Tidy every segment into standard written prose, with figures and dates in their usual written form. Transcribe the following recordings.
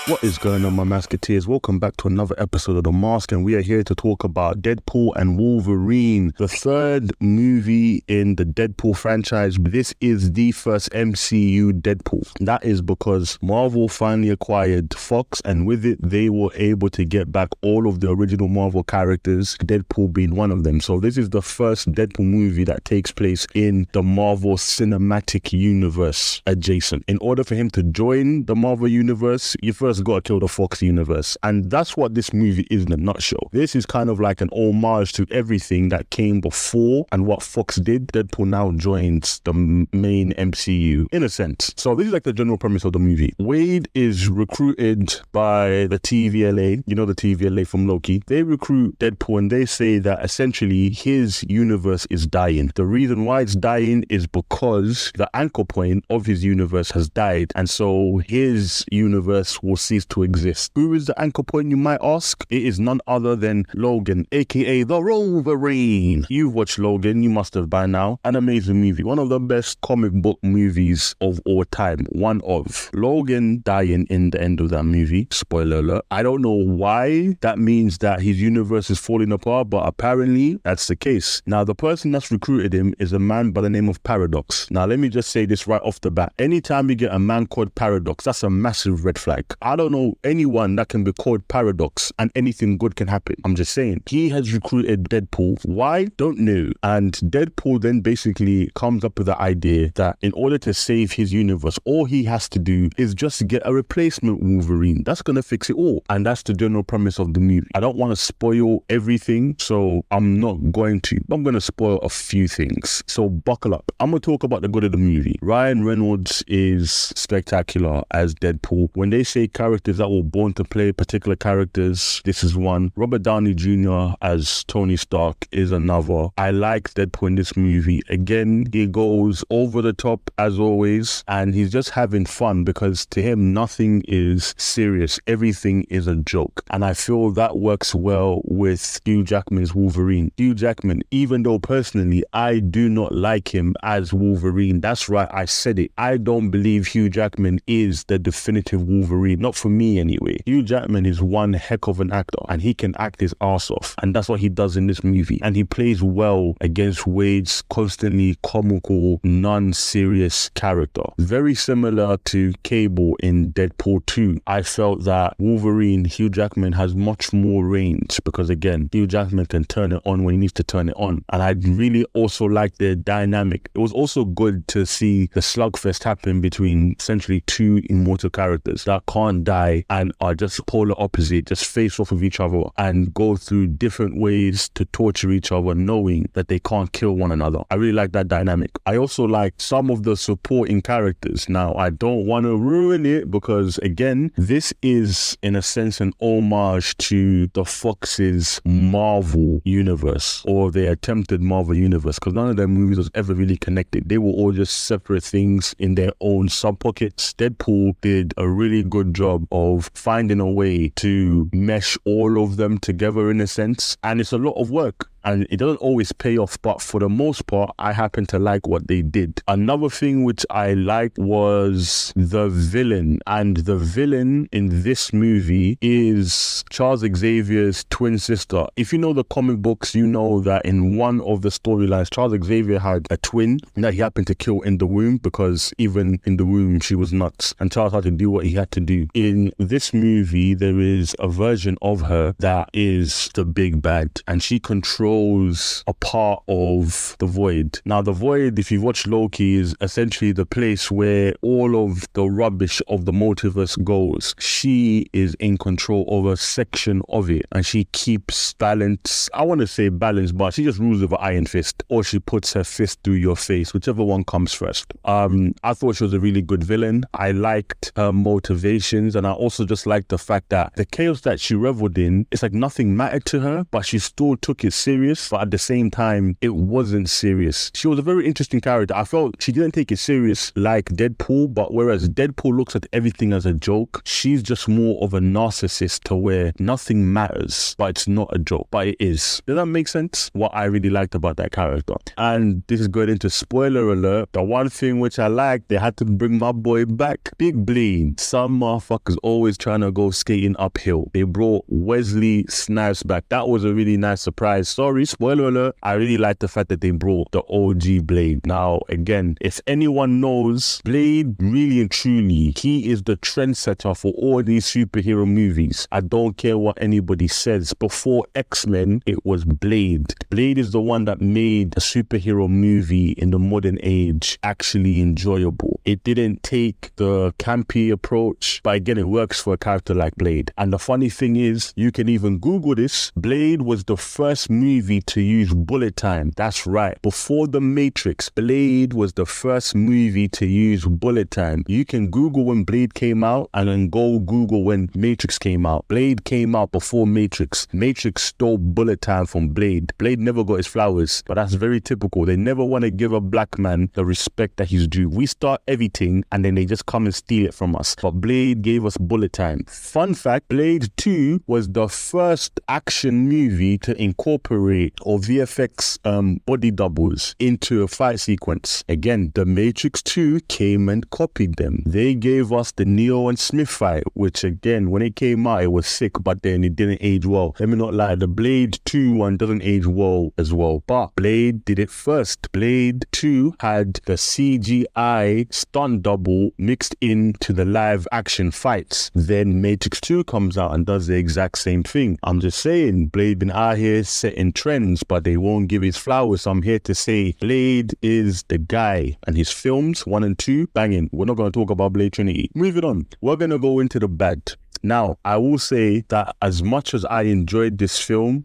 What is going on, my Masketeers? Welcome back to another episode of The Mask, and we are here to talk about Deadpool and Wolverine, the third movie in the Deadpool franchise. This is the first MCU Deadpool. That is because Marvel finally acquired Fox, and with it, they were able to get back all of the original Marvel characters, Deadpool being one of them. So this is the first Deadpool movie that takes place in the Marvel Cinematic Universe adjacent. In order for him to join the Marvel Universe, you first got to kill the Fox universe, and that's what this movie is in a nutshell. This is kind of like an homage to everything that came before and what Fox did. Deadpool now joins the main MCU in a sense. So this is like the general premise of the movie. Wade is recruited by the TVLA, you know, the TVLA from Loki. They recruit Deadpool and they say that essentially his universe is dying. The reason why it's dying is because the anchor point of his universe has died, and so his universe will cease to exist. Who is the anchor point, you might ask? It is none other than Logan, aka the Wolverine. You've watched Logan, you must have by now. An amazing movie, one of the best comic book movies of all time. One of. Logan dying in the end of that movie, spoiler alert. I don't know why that means that his universe is falling apart, but apparently that's the case. Now the person that's recruited him is a man by the name of Paradox. Now let me just say this right off the bat. Anytime you get a man called Paradox, that's a massive red flag. I don't know anyone that can be called Paradox and anything good can happen. I'm just saying. He has recruited Deadpool. Why? Don't know. And Deadpool then basically comes up with the idea that in order to save his universe, all he has to do is just get a replacement Wolverine. That's going to fix it all. And that's the general premise of the movie. I don't want to spoil everything, so I'm not going to. I'm going to spoil a few things. So buckle up. I'm going to talk about the good of the movie. Ryan Reynolds is spectacular as Deadpool. When they say characters that were born to play particular characters, this is one. Robert Downey Jr. as Tony Stark is another. I like Deadpool in this movie. Again, he goes over the top as always, and he's just having fun because to him, nothing is serious. Everything is a joke. And I feel that works well with Hugh Jackman's Wolverine. Hugh Jackman, even though personally, I do not like him as Wolverine. That's right, I said it. I don't believe Hugh Jackman is the definitive Wolverine. Not for me anyway. Hugh Jackman is one heck of an actor and he can act his ass off, and that's what he does in this movie, and he plays well against Wade's constantly comical, non-serious character. Very similar to Cable in Deadpool 2. I felt that Wolverine, Hugh Jackman, has much more range because again, Hugh Jackman can turn it on when he needs to turn it on, and I really also like their dynamic. It was also good to see the slugfest happen between essentially two immortal characters that can't die and are just polar opposite, just face off of each other and go through different ways to torture each other, knowing that they can't kill one another. I really like that dynamic. I also like some of the supporting characters. Now, I don't want to ruin it because again, this is in a sense an homage to the Fox's Marvel universe, or their attempted Marvel universe, because none of their movies was ever really connected. They were all just separate things in their own sub-pockets. Deadpool did a really good job of finding a way to mesh all of them together in a sense, and it's a lot of work and it doesn't always pay off, but for the most part, I happen to like what they did. Another thing which I liked was the villain, and the villain in this movie is Charles Xavier's twin sister. If you know the comic books, you know that in one of the storylines, Charles Xavier had a twin that he happened to kill in the womb, because even in the womb, she was nuts, and Charles had to do what he had to do. In this movie, there is a version of her that is the big bad, and she controls a part of the Void. Now, the Void, if you watch Loki, is essentially the place where all of the rubbish of the multiverse goes. She is in control of a section of it, and she keeps balance. I want to say balance, but she just rules with an iron fist, or she puts her fist through your face, whichever one comes first. I thought she was a really good villain. I liked her motivations, and I also just liked the fact that the chaos that she reveled in, it's like nothing mattered to her, but she still took it seriously serious, but at the same time, it wasn't serious. She was a very interesting character. I felt she didn't take it serious like Deadpool, but whereas Deadpool looks at everything as a joke, she's just more of a narcissist to where nothing matters, but it's not a joke, but it is. Does that make sense? What I really liked about that character. And this is going into spoiler alert. The one thing which I liked, they had to bring my boy back. Big Blade. Some motherfuckers always trying to go skating uphill. They brought Wesley Snipes back. That was a really nice surprise. Sorry, spoiler alert. I really like the fact that they brought the OG Blade. Now, again, if anyone knows, Blade really and truly, he is the trendsetter for all these superhero movies. I don't care what anybody says. Before X-Men, it was Blade. Blade is the one that made a superhero movie in the modern age actually enjoyable. It didn't take the campy approach, but again, it works for a character like Blade. And the funny thing is, you can even Google this. Blade was the first movie to use bullet time. That's right. Before The Matrix, Blade was the first movie to use bullet time. You can Google when Blade came out and then go Google when Matrix came out. Blade came out before Matrix. Matrix stole bullet time from Blade. Blade never got his flowers, but that's very typical. They never want to give a black man the respect that he's due. We start everything and then they just come and steal it from us. But Blade gave us bullet time. Fun fact, Blade 2 was the first action movie to incorporate or VFX body doubles into a fight sequence. Again, The Matrix 2 came and copied them. They gave us the Neo and Smith fight, which again, when it came out, it was sick, but then it didn't age well. Let me not lie, the Blade 2 one doesn't age well as well, but Blade did it first. Blade 2 had the CGI stunt double mixed into the live action fights. Then Matrix 2 comes out and does the exact same thing. I'm just saying, Blade been out here setting trends, but they won't give his flowers. I'm here to say Blade is the guy, and his films 1 and 2 banging. We're not going to talk about Blade Trinity. Moving on, we're going to go into the bad. Now, I will say that as much as I enjoyed this film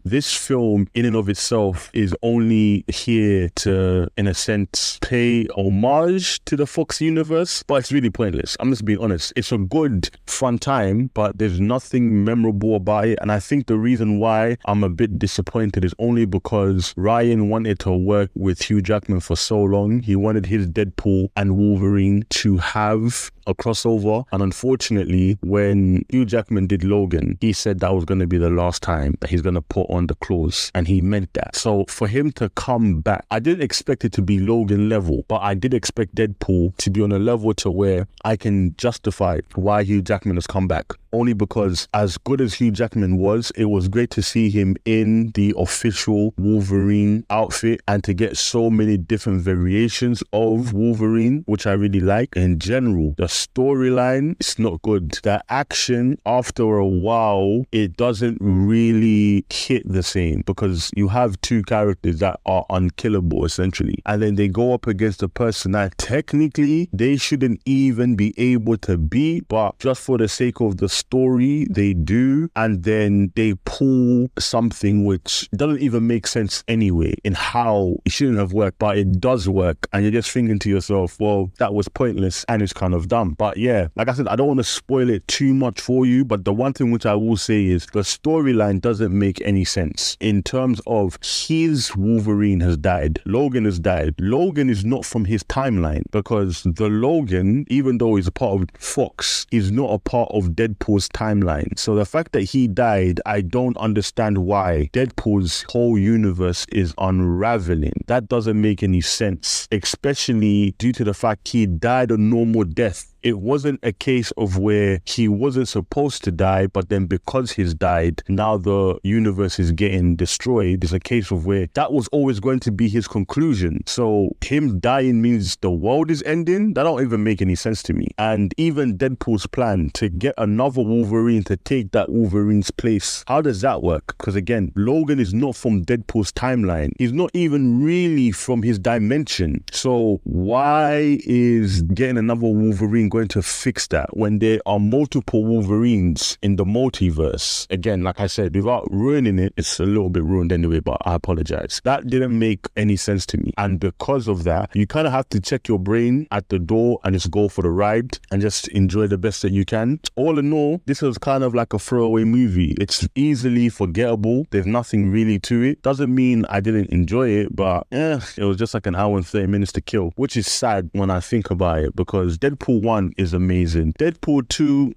in and of itself is only here to, in a sense, pay homage to the Fox universe, but it's really pointless. I'm just being honest. It's a good, fun time, but there's nothing memorable about it. And I think the reason why I'm a bit disappointed is only because Ryan wanted to work with Hugh Jackman for so long. He wanted his Deadpool and Wolverine to have a crossover, and unfortunately, when Hugh Jackman did Logan, he said that was going to be the last time that he's going to put on the claws, and he meant that. So for him to come back, I didn't expect it to be Logan level, but I did expect Deadpool to be on a level to where I can justify why Hugh Jackman has come back. Only because as good as Hugh Jackman was, it was great to see him in the official Wolverine outfit and to get so many different variations of Wolverine, which I really like. In general, the storyline is not good. The action, after a while, it doesn't really hit the same because you have two characters that are unkillable, essentially. And then they go up against a person that technically they shouldn't even be able to beat, but just for the sake of the story, they do. And then they pull something which doesn't even make sense anyway in how it shouldn't have worked, but it does work. And you're just thinking to yourself, well, that was pointless and it's kind of dumb. But yeah, like I said, I don't want to spoil it too much for you, but the one thing which I will say is the storyline doesn't make any sense in terms of his Wolverine has died. Logan has died. Logan is not from his timeline because the Logan, even though he's a part of Fox, is not a part of Deadpool's timeline. So the fact that he died, I don't understand why Deadpool's whole universe is unraveling. That doesn't make any sense, especially due to the fact he died a normal death. It wasn't a case of where he wasn't supposed to die, but then because he's died, now the universe is getting destroyed. It's a case of where that was always going to be his conclusion. So him dying means the world is ending? That don't even make any sense to me. And even Deadpool's plan to get another Wolverine to take that Wolverine's place, how does that work? Because again, Logan is not from Deadpool's timeline. He's not even really from his dimension. So why is getting another Wolverine going to fix that when there are multiple Wolverines in the multiverse? Again, like I said, without ruining it, it's a little bit ruined anyway, but I apologize. That didn't make any sense to me. And because of that, you kind of have to check your brain at the door and just go for the ride and just enjoy the best that you can. All in all, this was kind of like a throwaway movie. It's easily forgettable. There's nothing really to it. Doesn't mean I didn't enjoy it, but it was just like an hour and 30 minutes to kill, which is sad when I think about it, because Deadpool 1 is amazing. Deadpool 2,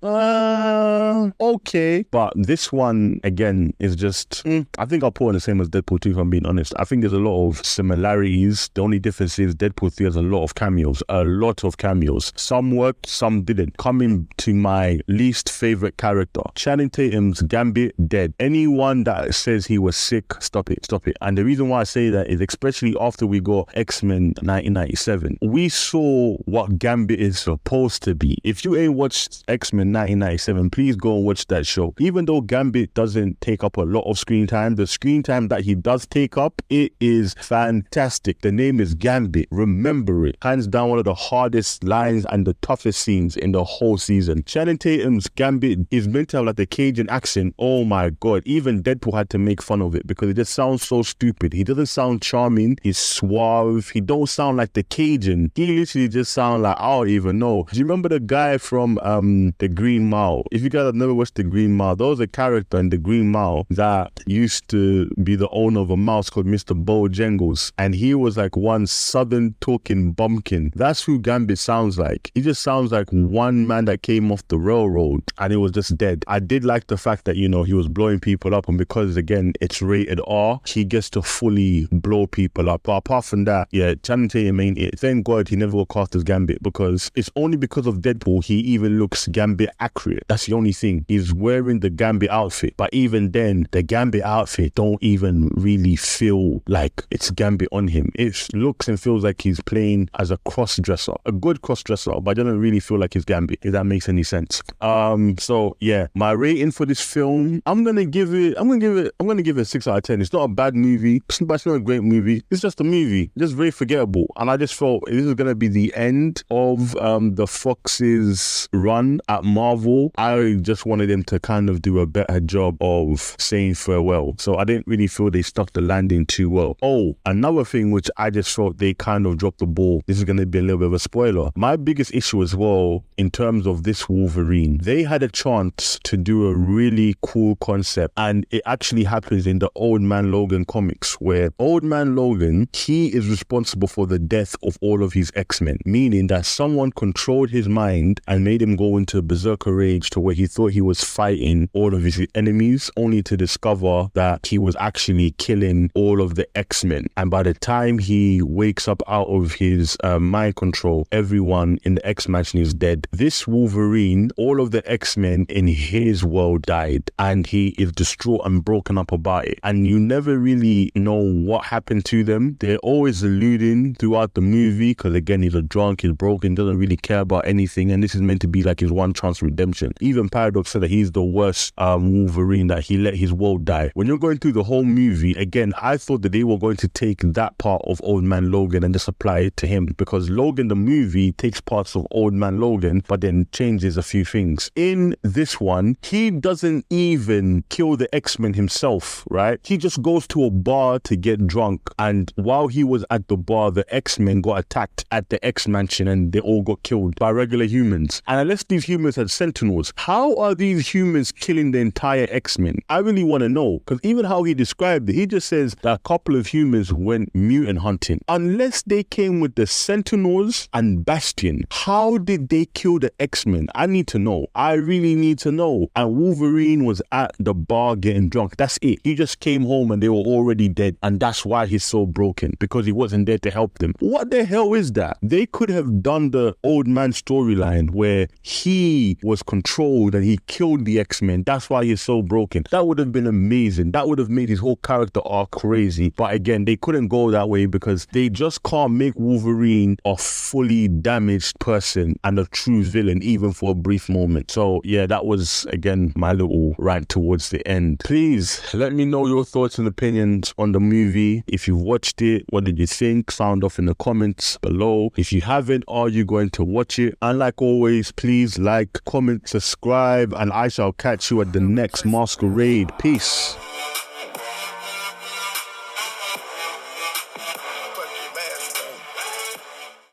okay. But this one, again, is just, I think I'll put it the same as Deadpool 2, if I'm being honest. I think there's a lot of similarities. The only difference is Deadpool 3 has a lot of cameos. Some worked, some didn't. Coming to my least favorite character, Channing Tatum's Gambit, dead. Anyone that says he was sick, stop it. And the reason why I say that is especially after we got X-Men 1997. We saw what Gambit is supposed to be. If you ain't watched X-Men 1997, please go and watch that show. Even though Gambit doesn't take up a lot of screen time, the screen time that he does take up, it is fantastic. The name is Gambit. Remember it. Hands down one of the hardest lines and the toughest scenes in the whole season. Channing Tatum's Gambit is meant to have like the Cajun accent. Oh my god. Even Deadpool had to make fun of it because it just sounds so stupid. He doesn't sound charming. He's suave. He don't sound like the Cajun. He literally just sound like, I don't even know. Do you remember the guy from The Green Mile? If you guys have never watched The Green Mile, there was a character in The Green Mile that used to be the owner of a mouse called Mr. Bojangles, and he was like one southern talking bumpkin. That's who Gambit sounds like. He just sounds like one man that came off the railroad and it was just dead. I did like the fact that, you know, he was blowing people up, and because again it's rated R, he gets to fully blow people up. But apart from that, yeah, Channing Tatum ain't it. Thank God he never got cast as Gambit, because it's only because of Deadpool he even looks Gambit accurate. That's the only thing. He's wearing the Gambit outfit, but even then the Gambit outfit don't even really feel like it's Gambit on him. It looks and feels like he's playing as a cross-dresser, a good cross-dresser, but I don't really feel like he's Gambit, if that makes any sense. So yeah, my rating for this film, I'm gonna give it a 6 out of 10. It's not a bad movie, but it's not a great movie. It's just a movie, just very forgettable. And I just felt this is gonna be the end of the Fox's run at Marvel. I just wanted them to kind of do a better job of saying farewell. So I didn't really feel they stuck the landing too well. Oh, another thing which I just felt they kind of dropped the ball. This is gonna be a little bit of a spoiler. My biggest issue as well in terms of this Wolverine, they had a chance to do a really cool concept, and it actually happens in the Old Man Logan comics, where Old Man Logan, he is responsible for the death of all of his X-Men, meaning that someone controlled his mind and made him go into berserker rage to where he thought he was fighting all of his enemies, only to discover that he was actually killing all of the X-Men. And by the time he wakes up out of his mind control, everyone in the X-Mansion is dead. This Wolverine, all of the X-Men in his world died, and he is distraught and broken up about it. And you never really know what happened to them. They're always alluding throughout the movie, because again, he's a drunk, he's broken, doesn't really care about anything, and this is meant to be like his one chance redemption. Even Paradox said that he's the worst Wolverine, that he let his world die. When you're going through the whole movie, again, I thought that they were going to take that part of Old Man Logan and just apply it to him, because Logan the movie takes parts of Old Man Logan but then changes a few things. In this one, he doesn't even kill the X-Men himself, right? He just goes to a bar to get drunk, and while he was at the bar, the X-Men got attacked at the X-Mansion and they all got killed by regular humans. And unless these humans had Sentinels, how are these humans killing the entire X-Men? I really want to know, because even how he described it, he just says that a couple of humans went mutant hunting. Unless they came with the Sentinels and Bastion, how did they kill the X-Men? I need to know. I really need to know. And Wolverine was at the bar getting drunk. That's it. He just came home and they were already dead, and that's why he's so broken, because he wasn't there to help them. What the hell is that? They could have done the old man storyline where he was controlled and he killed the X-Men. That's why he's so broken. That would have been amazing. That would have made his whole character arc crazy. But again, they couldn't go that way because they just can't make Wolverine a fully damaged person and a true villain, even for a brief moment. So yeah, that was again my little rant towards the end. Please let me know your thoughts and opinions on the movie. If you've watched it, what did you think? Sound off in the comments below. If you haven't, are you going to watch it? it. And like always, please like, comment, subscribe, and I shall catch you at the next masquerade. Peace.